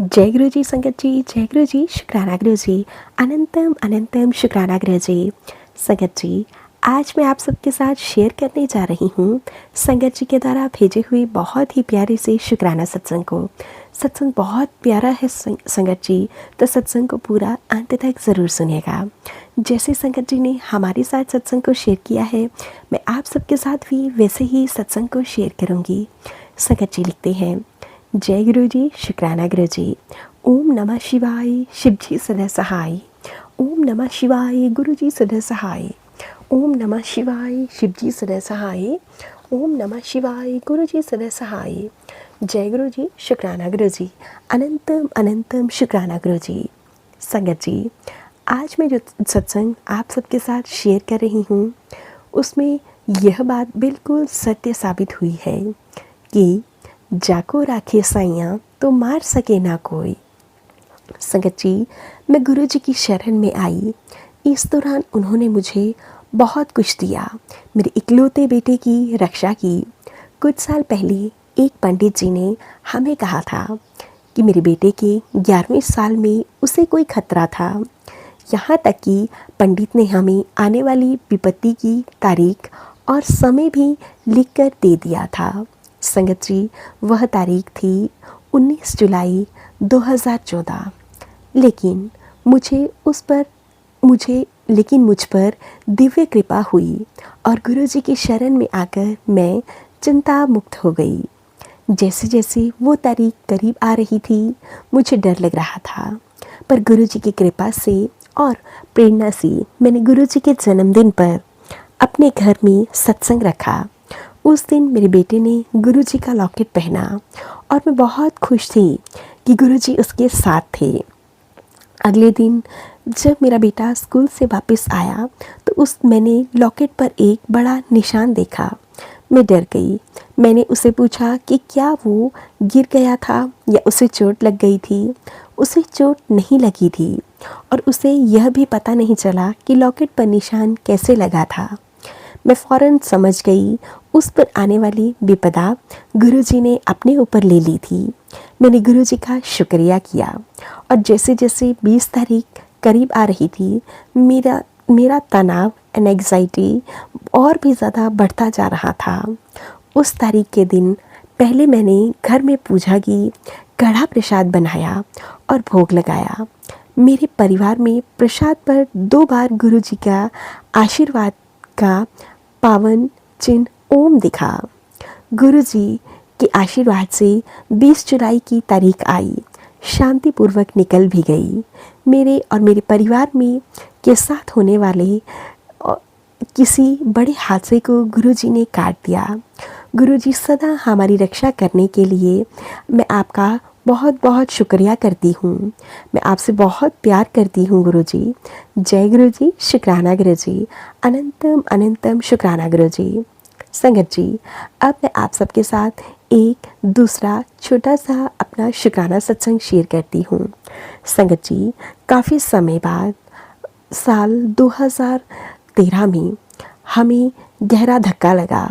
जय गुरु जी संगत जी, जय गुरु जी, शुक्राना गुरु जी, अनंतम अनंतम शुक्राना गुरु जी। संगत जी, आज मैं आप सबके साथ शेयर करने जा रही हूँ संगत जी के द्वारा भेजे हुए बहुत ही प्यारे से शुक्राना सत्संग को। सत्संग बहुत प्यारा है संगत जी, तो सत्संग को पूरा अंत तक ज़रूर सुनिएगा। जैसे संगत जी ने हमारे साथ सत्संग को शेयर किया है, मैं आप सबके साथ भी वैसे ही सत्संग को शेयर करूँगी। संगत जी लिखते हैं, जय गुरु जी, शुक्राना गुरु जी। ओम नमः शिवाय, शिव जी सदा सहाय। ओम नमः शिवाय, गुरु जी सदा सहाय। ओम नमः शिवाय, शिव जी सदा सहाय। ओम नमः शिवाय, गुरु जी सदा सहाय। जय गुरु जी, शुक्राना गुरु जी, अनंतम अनंतम शुक्राना गुरु जी। संगत जी, आज मैं जो सत्संग आप सबके साथ शेयर कर रही हूँ, उसमें यह बात बिल्कुल सत्य साबित हुई है कि जाको राखे साइयाँ तो मार सके ना कोई। संगत जी, मैं गुरु जी की शरण में आई। इस दौरान उन्होंने मुझे बहुत कुछ दिया, मेरे इकलौते बेटे की रक्षा की। कुछ साल पहले एक पंडित जी ने हमें कहा था कि मेरे बेटे के 11वें साल में उसे कोई खतरा था। यहाँ तक कि पंडित ने हमें आने वाली विपत्ति की तारीख और समय भी लिखकर दे दिया था। संगत जी, वह तारीख थी 19 जुलाई 2014। लेकिन मुझ पर दिव्य कृपा हुई और गुरु जी की शरण में आकर मैं चिंता मुक्त हो गई। जैसे जैसे वो तारीख करीब आ रही थी, मुझे डर लग रहा था, पर गुरु जी की कृपा से और प्रेरणा से मैंने गुरु जी के जन्मदिन पर अपने घर में सत्संग रखा। उस दिन मेरे बेटे ने गुरुजी का लॉकेट पहना और मैं बहुत खुश थी कि गुरुजी उसके साथ थे। अगले दिन जब मेरा बेटा स्कूल से वापस आया तो मैंने लॉकेट पर एक बड़ा निशान देखा। मैं डर गई। मैंने उसे पूछा कि क्या वो गिर गया था या उसे चोट लग गई थी। उसे चोट नहीं लगी थी और उसे यह भी पता नहीं चला कि लॉकेट पर निशान कैसे लगा था। मैं फ़ौरन समझ गई उस पर आने वाली विपदा गुरुजी ने अपने ऊपर ले ली थी। मैंने गुरुजी का शुक्रिया किया और जैसे जैसे 20 तारीख करीब आ रही थी, मेरा तनाव एंड एंग्जाइटी और भी ज़्यादा बढ़ता जा रहा था। उस तारीख के दिन पहले मैंने घर में पूजा की, कढ़ा प्रसाद बनाया और भोग लगाया। मेरे परिवार में प्रसाद पर 2 बार गुरुजी का आशीर्वाद का पावन चिन्ह ओम दिखा। गुरुजी के आशीर्वाद से 20 जुलाई की तारीख आई, शांतिपूर्वक निकल भी गई। मेरे और मेरे परिवार में के साथ होने वाले किसी बड़े हादसे को गुरुजी ने काट दिया। गुरुजी सदा हमारी रक्षा करने के लिए मैं आपका बहुत बहुत शुक्रिया करती हूँ। मैं आपसे बहुत प्यार करती हूँ गुरुजी। जय गुरुजी, शुक्राना गुरुजी, अनंतम अनंतम शुक्राना गुरुजी। संगत जी, अब मैं आप सबके साथ एक दूसरा छोटा सा अपना शुक्राना सत्संग शेयर करती हूँ। संगत जी, काफ़ी समय बाद साल 2013 में हमें गहरा धक्का लगा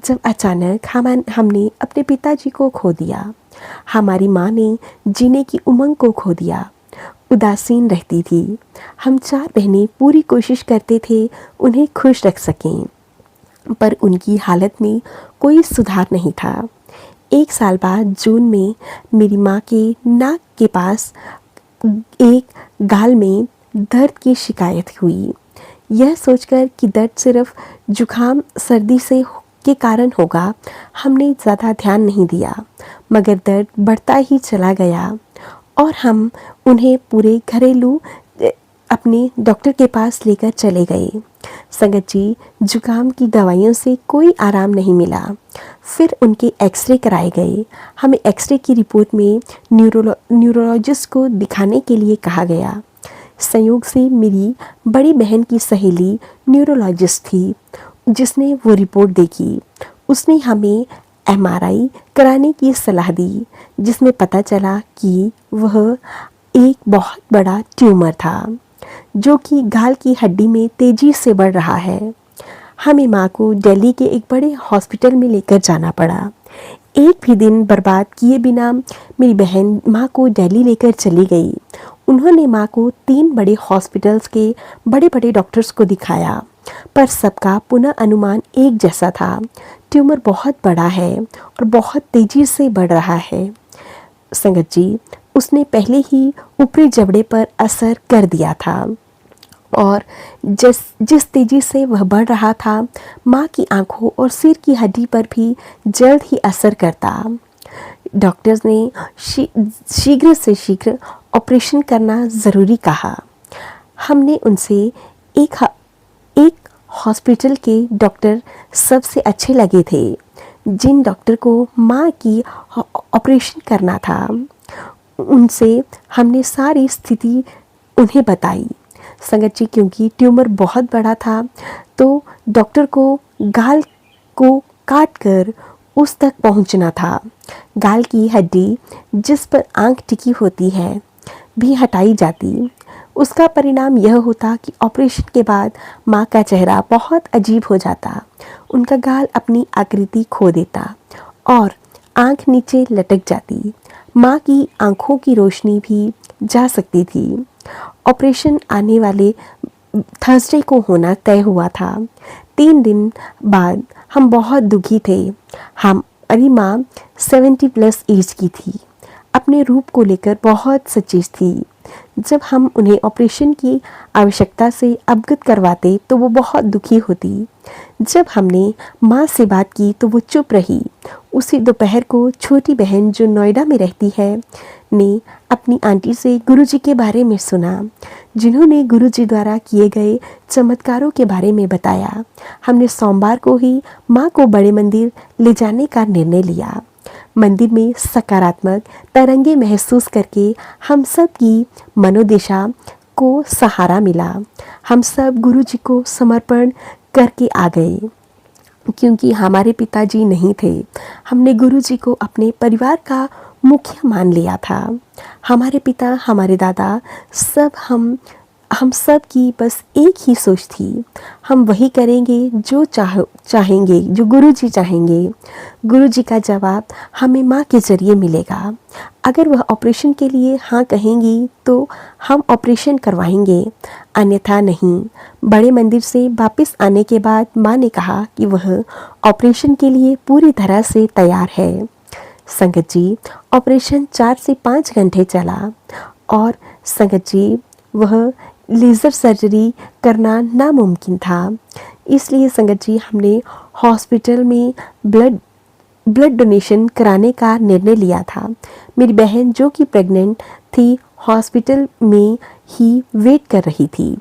जब अचानक हमने अपने पिताजी को खो दिया। हमारी माँ ने जीने की उमंग को खो दिया। उदासीन रहती थी। हम 4 बहनें पूरी कोशिश करते थे उन्हें खुश रख सकें, पर उनकी हालत में कोई सुधार नहीं था। 1 साल बाद जून में मेरी माँ के नाक के पास एक गाल में दर्द की शिकायत हुई। यह सोचकर कि दर्द सिर्फ जुखाम सर्दी से के कारण होगा, हमने ज़्यादा ध्यान नहीं दिया, मगर दर्द बढ़ता ही चला गया और हम उन्हें पूरे घरेलू अपने डॉक्टर के पास लेकर चले गए। संगत जी, जुकाम की दवाइयों से कोई आराम नहीं मिला। फिर उनके एक्सरे कराए गए। हमें एक्सरे की रिपोर्ट में न्यूरोलॉजिस्ट को दिखाने के लिए कहा गया। संयोग से मेरी बड़ी बहन की सहेली न्यूरोलॉजिस्ट थी, जिसने वो रिपोर्ट देखी। उसने हमें MRI कराने की सलाह दी, जिसमें पता चला कि वह एक बहुत बड़ा ट्यूमर था जो कि गाल की हड्डी में तेजी से बढ़ रहा है। हमें माँ को दिल्ली के एक बड़े हॉस्पिटल में लेकर जाना पड़ा। एक भी दिन बर्बाद किए बिना मेरी बहन माँ को दिल्ली लेकर चली गई। उन्होंने माँ को 3 बड़े हॉस्पिटल्स के बड़े बड़े डॉक्टर्स को दिखाया, पर सबका पुनः अनुमान एक जैसा था। ट्यूमर बहुत बड़ा है और बहुत तेजी से बढ़ रहा है। संगत जी, उसने पहले ही ऊपरी जबड़े पर असर कर दिया था और जिस तेजी से वह बढ़ रहा था, माँ की आंखों और सिर की हड्डी पर भी जल्द ही असर करता। डॉक्टर्स ने शीघ्र से शीघ्र ऑपरेशन करना ज़रूरी कहा। हमने उनसे एक हॉस्पिटल के डॉक्टर सबसे अच्छे लगे थे, जिन डॉक्टर को माँ की ऑपरेशन करना था। उनसे हमने सारी स्थिति उन्हें बताई। संगत जी, क्योंकि ट्यूमर बहुत बड़ा था तो डॉक्टर को गाल को काट कर उस तक पहुंचना था। गाल की हड्डी जिस पर आंख टिकी होती है भी हटाई जाती। उसका परिणाम यह होता कि ऑपरेशन के बाद माँ का चेहरा बहुत अजीब हो जाता। उनका गाल अपनी आकृति खो देता और आंख नीचे लटक जाती। माँ की आंखों की रोशनी भी जा सकती थी। ऑपरेशन आने वाले थर्सडे को होना तय हुआ था। 3 दिन बाद हम बहुत दुखी थे। हमारी माँ 70 प्लस एज की थी, अपने रूप को लेकर बहुत सचेत थी। जब हम उन्हें ऑपरेशन की आवश्यकता से अवगत करवाते तो वो बहुत दुखी होती। जब हमने माँ से बात की तो वो चुप रही। उसी दोपहर को छोटी बहन जो नोएडा में रहती है ने अपनी आंटी से गुरुजी के बारे में सुना, जिन्होंने गुरुजी द्वारा किए गए चमत्कारों के बारे में बताया। हमने सोमवार को ही माँ को बड़े मंदिर ले जाने का निर्णय लिया। मंदिर में सकारात्मक तरंगे महसूस करके हम सब की मनोदशा को सहारा मिला। हम सब गुरुजी को समर्पण करके आ गए। क्योंकि हमारे पिताजी नहीं थे, हमने गुरुजी को अपने परिवार का मुख्य मान लिया था। हमारे पिता, हमारे दादा, सब हम सब की बस एक ही सोच थी, हम वही करेंगे जो चाहेंगे, जो गुरुजी चाहेंगे। गुरुजी का जवाब हमें माँ के जरिए मिलेगा। अगर वह ऑपरेशन के लिए हाँ कहेंगी तो हम ऑपरेशन करवाएंगे, अन्यथा नहीं। बड़े मंदिर से वापस आने के बाद माँ ने कहा कि वह ऑपरेशन के लिए पूरी तरह से तैयार है। संगत जी, ऑपरेशन 4 से 5 घंटे चला और संगत जी, वह लेज़र सर्जरी करना नामुमकिन था। इसलिए संगत जी, हमने हॉस्पिटल में ब्लड डोनेशन कराने का निर्णय लिया था। मेरी बहन जो कि प्रेग्नेंट थी, हॉस्पिटल में ही वेट कर रही थी।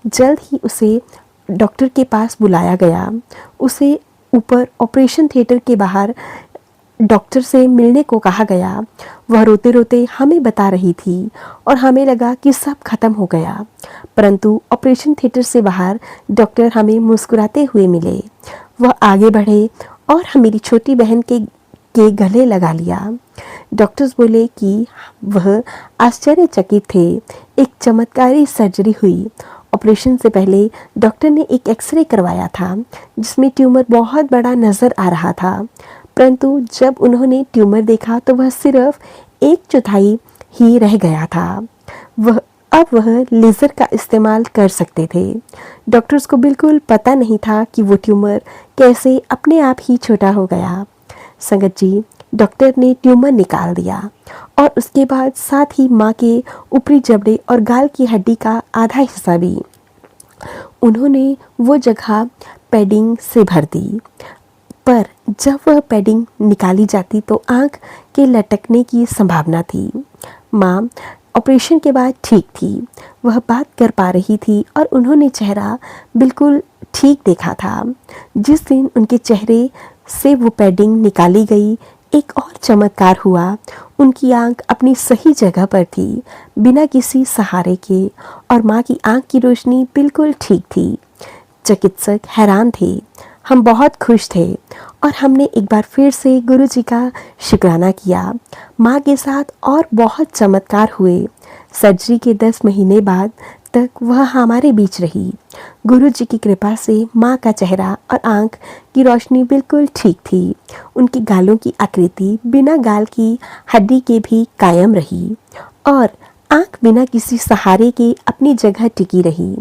जल्द ही उसे डॉक्टर के पास बुलाया गया। उसे ऊपर ऑपरेशन थिएटर के बाहर डॉक्टर से मिलने को कहा गया। वह रोते रोते हमें बता रही थी और हमें लगा कि सब खत्म हो गया, परंतु ऑपरेशन थिएटर से बाहर डॉक्टर हमें मुस्कुराते हुए मिले। वह आगे बढ़े और मेरी छोटी बहन के गले लगा लिया। डॉक्टर्स बोले कि वह आश्चर्यचकित थे। एक चमत्कारी सर्जरी हुई। ऑपरेशन से पहले डॉक्टर ने एक एक्सरे करवाया था, जिसमें ट्यूमर बहुत बड़ा नज़र आ रहा था, परंतु जब उन्होंने ट्यूमर देखा तो वह सिर्फ 1/4 ही रह गया था। अब वह लेज़र का इस्तेमाल कर सकते थे। डॉक्टर्स को बिल्कुल पता नहीं था कि वो ट्यूमर कैसे अपने आप ही छोटा हो गया। संगत जी, डॉक्टर ने ट्यूमर निकाल दिया और उसके बाद साथ ही माँ के ऊपरी जबड़े और गाल की हड्डी का आधा हिस्सा भी। उन्होंने वो जगह पैडिंग से भर दी, पर जब वह पैडिंग निकाली जाती तो आंख के लटकने की संभावना थी। माँ ऑपरेशन के बाद ठीक थी, वह बात कर पा रही थी और उन्होंने चेहरा बिल्कुल ठीक देखा था। जिस दिन उनके चेहरे से वो पैडिंग निकाली गई, एक और चमत्कार हुआ। उनकी आंख अपनी सही जगह पर थी, बिना किसी सहारे के, और माँ की आंख की रोशनी बिल्कुल ठीक थी। चिकित्सक हैरान थे, हम बहुत खुश थे और हमने एक बार फिर से गुरुजी का शुक्राना किया। माँ के साथ और बहुत चमत्कार हुए। सर्जरी के 10 महीने बाद तक वह हमारे बीच रही। गुरु जी की कृपा से माँ का चेहरा और आँख की रोशनी बिल्कुल ठीक थी। उनकी गालों की आकृति बिना गाल की हड्डी के भी कायम रही और आँख बिना किसी सहारे के अपनी जगह टिकी रही।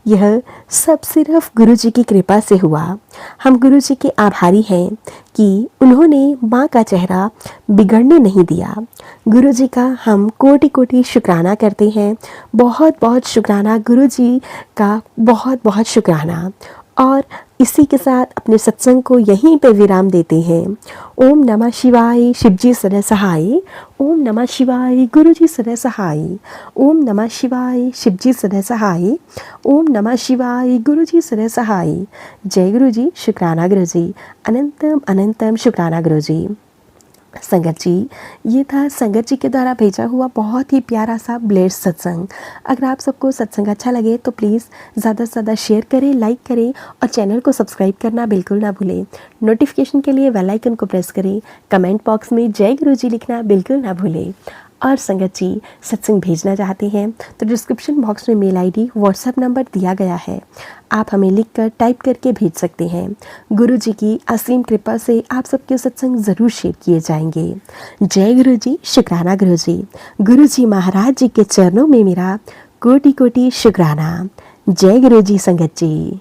यह सब सिर्फ गुरु जी की कृपा से हुआ। हम गुरु जी के आभारी हैं कि उन्होंने माँ का चेहरा बिगड़ने नहीं दिया। गुरु जी का हम कोटि कोटि शुक्राना करते हैं। बहुत बहुत शुक्राना गुरु जी का, बहुत बहुत शुक्राना। और इसी के साथ अपने सत्संग को यहीं पे विराम देते हैं। ओम नमः शिवाय, शिवजी सदा सहाय। ओम नमः शिवाय, गुरु जी सदा सहाय। ओम नमः शिवाय, शिवजी सदा सहाय। ओम नमः शिवाय, गुरु जी सदा सहाय। जय गुरु जी, शुक्राना गुरु जी, अनंतम अनंतम शुक्राना गुरु जी। संगत जी, ये था संगत जी के द्वारा भेजा हुआ बहुत ही प्यारा सा ब्लेड सत्संग। अगर आप सबको सत्संग अच्छा लगे तो प्लीज़ ज़्यादा से ज़्यादा शेयर करें, लाइक करें और चैनल को सब्सक्राइब करना बिल्कुल ना भूलें। नोटिफिकेशन के लिए बेल आइकन को प्रेस करें। कमेंट बॉक्स में जय गुरु जी लिखना बिल्कुल ना भूलें। और संगत जी, सत्संग भेजना चाहते हैं तो डिस्क्रिप्शन बॉक्स में मेल आईडी, व्हाट्सएप नंबर दिया गया है। आप हमें लिखकर टाइप करके भेज सकते हैं। गुरु जी की असीम कृपा से आप सबके सत्संग ज़रूर शेयर किए जाएंगे। जय गुरु जी, शुक्राना गुरु जी। गुरु जी महाराज जी के चरणों में मेरा कोटि कोटि शुक्राना। जय गुरु जी संगत जी।